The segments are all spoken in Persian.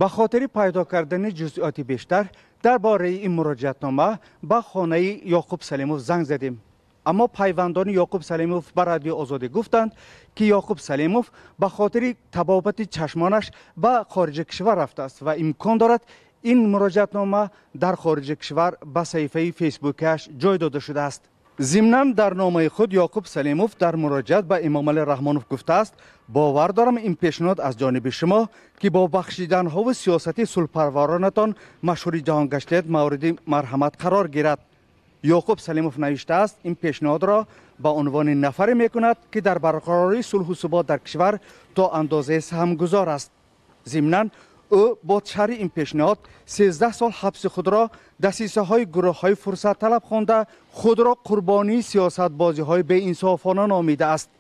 به خاطر پیدا کردن جزئیات بیشتر درباره این مراجعتنامه به خانه یعقوب سلیموف زنگ زدیم. اما پیوندان یعقوب سلیموف به رادیو آزادی گفتند که یعقوب سلیموف به خاطر تبابت چشمانش به خارج کشور رفته است و امکان دارد این مراجعتنامه در خارج کشور به صفحه فیسبوکش جای داده شده است. ضمناً در نامه خود یعقوب سلیموف در مراجعت به امام علی رحمانوف گفته است باور دارم این پیشنهاد از جانب شما که با بخشیدن ها و سیاست صلح‌پرورانتان مشهور جهان گشتید مورد مرحمت قرار گیرد. یعقوب سلیموف نوشته است این پیشنهاد را به عنوان نفری میکند که در برقراری صلح و ثبات در کشور تا اندازه سهمگذار است. ضمناً او با شرح این پیشنهاد 13 سال حبس خود را دسیسه های گروه های فرصت طلب خوانده خود را قربانی سیاست بازی های بی انصافانه نامیده است.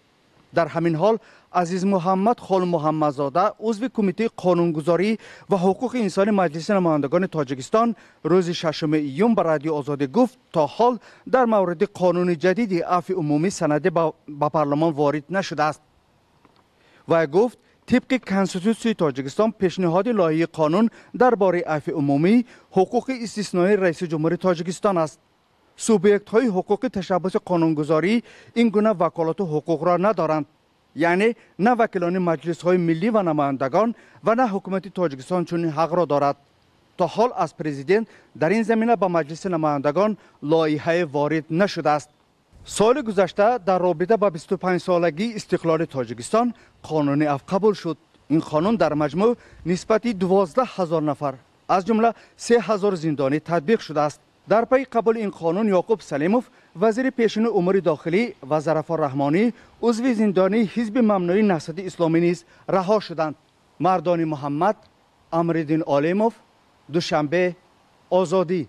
در همین حال عزیز محمد خال محمدزاده عضو کمیته قانونگذاری و حقوق انسانی مجلس نمایندگان تاجیکستان روز 6 ایون به رادیو آزادی گفت تا حال در مورد قانون جدید عفو عمومی سند به پارلمان وارد نشده است. و گفت طبق کنستیتوسیون تاجیکستان پیشنهاد لایحه قانون درباره عفو عمومی حقوق استثنایی رئیس جمهور تاجیکستان است. سوبیکت های حقوق تشبث قانونگذاری این گونه وکالت و حقوق را ندارند، یعنی نه وکیلان مجلس های ملی و نمایندگان و نه حکومت تاجیکستان چنین حق را دارد. تا حال از پرزیدنت در این زمینه به مجلس نمایندگان لایحه وارد نشده است. سال گذشته در رابطه با 25 سالگی استقلال تاجیکستان قانون عفو قبول شد. این قانون در مجموع نسبتی 12,000 نفر از جمله 3,000 زندانی تطبیق شده است. در پی قبول این قانون یعقوب سلیموف وزیر پیشین امور داخلی و ظفر رحمانی عضو زندانی حزب ممنوعه نهضت اسلامی نیز رها شدند. مردان محمد، امرالدین عالموف، دوشنبه، آزادی.